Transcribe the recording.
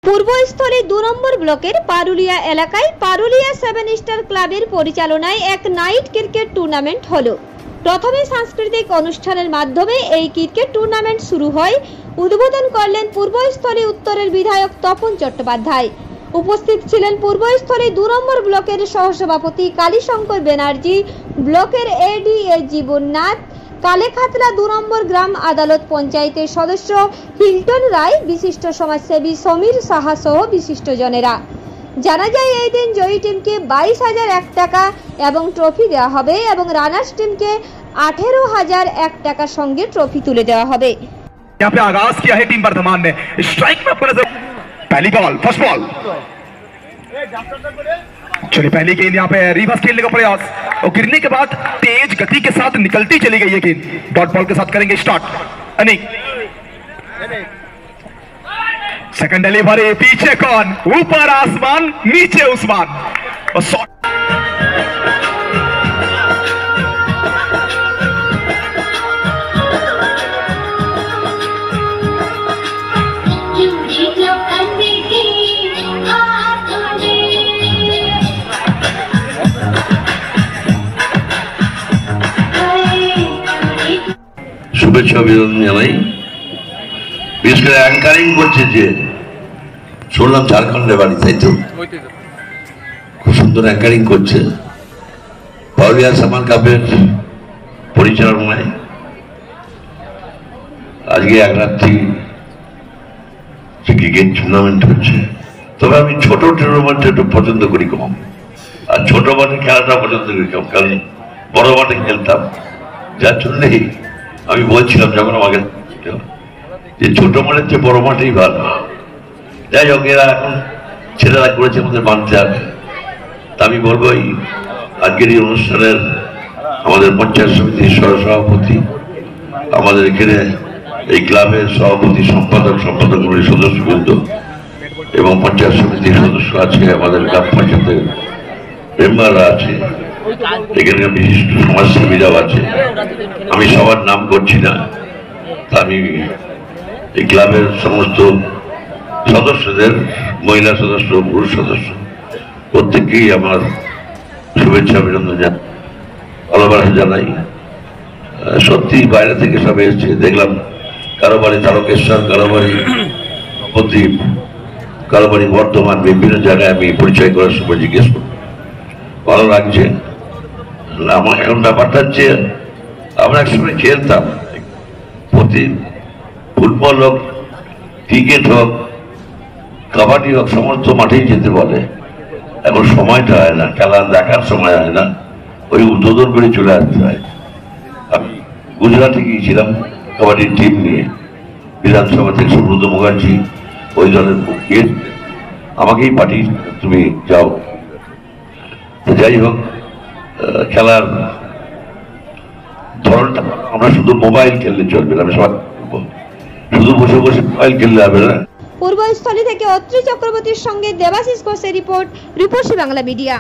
পূর্বস্থলী ২ নম্বর ব্লকের পারুলিয়া এলাকায় পারুলিয়া 7 স্টার ক্লাবের পরিচালনায় এক নাইট ক্রিকেট টুর্নামেন্ট হলো। প্রথমে সাংস্কৃতিক অনুষ্ঠানের মাধ্যমে এই ক্রিকেট টুর্নামেন্ট শুরু হয়। উদ্বোধন করলেন পূর্বস্থলী উত্তরের বিধায়ক তপন চট্টোপাধ্যায়। উপস্থিত ছিলেন পূর্বস্থলী ২ নম্বর ব্লকের সহসভাপতি কালীশঙ্কর ব্যানার্জি, ব্লকের এডিএ জীবননাথ, কালেখাতলা ২ নম্বর গ্রাম আদালত পঞ্চায়েতের সদস্য হিল্টন রায়, বিশিষ্ট সমাজসেবী সমীর সাহা সহ বিশিষ্টজনেরা। জানা যায় এই দিন জয়ী টিমকে 22,001 টাকা এবং ট্রফি দেওয়া হবে এবং রানার্স টিমকে 18,001 টাকার সঙ্গে ট্রফি তুলে দেওয়া হবে। यहाँ पे आगाज किया है टीम वर्धमान ने। स्ट्राइक में आपको नजर पहली बॉल, फर्स्ट बॉल। चलिए पहली गेंद यहाँ पे रिवर्स खेलने का प्रयास और गिरने के बाद तेज गति के साथ निकलती चली गई है गेंद। डॉट बॉल के साथ करेंगे स्टार्ट अनिक। सेकंड डिलीवरी, पीछे कौन, ऊपर आसमान नीचे उस्मान। और শুভেচ্ছা অভিনন্দন জানাই। বিশেষ করে অ্যাঙ্কারিং করছে যে শুনলাম ঝাড়খণ্ডে বাড়ি, তাই তো? খুব সুন্দর অ্যাঙ্কারিং করছে। পারুলিয়া সামান কাপের পরিচালনায় আজকে এক রাত্রি ক্রিকেট টুর্নামেন্ট হচ্ছে। তবে আমি ছোট টুর্নামেন্ট একটু পছন্দ করি কম, আর ছোট মাঠে খেলাটা পছন্দ করি কম, কারণ বড় মাঠে খেলতাম। যার জন্যই আমি বলছিলাম যখন আমাকে যে ছোট মাঠের চেয়ে বড় মাঠেই ভালো। যাই হোক, এরা এখন ছেলেরা করেছে, আমাদের মানতে হবে। তা আমি বলবো এই আজকের এই অনুষ্ঠানের আমাদের পঞ্চায়েত সমিতির সহসভাপতি, আমাদের এখানে এই ক্লাবের সভাপতি, সম্পাদক মণ্ডলীর সদস্যবৃন্দ এবং পঞ্চায়েত সমিতির সদস্য আছে, আমাদের গ্রাম পঞ্চায়েতের মেম্বাররা আছে, এখানে বিশিষ্ট সমাজসেবীরাও আছে। আমি সবার নাম করছি না। আমি এই ক্লাবের সমস্ত সদস্যদের, মহিলা সদস্য, পুরুষ সদস্য, প্রত্যেককেই আমার শুভেচ্ছা অভিনন্দন ভালোবাসা জানাই। সত্যি বাইরে থেকে সব এসেছে, দেখলাম কারো বাড়ি তারকেশ্বর, কারো বাড়ি নবদ্বীপ, কারো বাড়ি বর্ধমান, বিভিন্ন জায়গায় আমি পরিচয় করার সময় জিজ্ঞেস করব। ভালো লাগছে। আমার এখন ব্যাপারটা হচ্ছে, আমরা একসময় খেলতাম, প্রতি ফুটবল হোক, ক্রিকেট হোক, কাবাডি হোক, সমস্ত মাঠেই যেতে বলে। এখন সময়টা হয় না, খেলা দেখার সময় হয় না, ওই উদ্বোধন করে চলে আসতে হয়। আমি গুজরাটে গিয়েছিলাম কাবাডির টিম নিয়ে, বিধানসভা থেকে সুব্রত মুখার্জি ওই দলের আমাকেই পাঠিয়ে তুমি যাও। যাই হোক, খেলার ধরনটা আমরা শুধু মোবাইল খেললে চলবে না, আমি সবাই শুধু বসে বসে মোবাইল খেললে হবে না। পূর্বস্থলী থেকে অত্রি চক্রবর্তীর সঙ্গে দেবাশিস ঘোষের রিপোর্ট, রূপসী বাংলা মিডিয়া।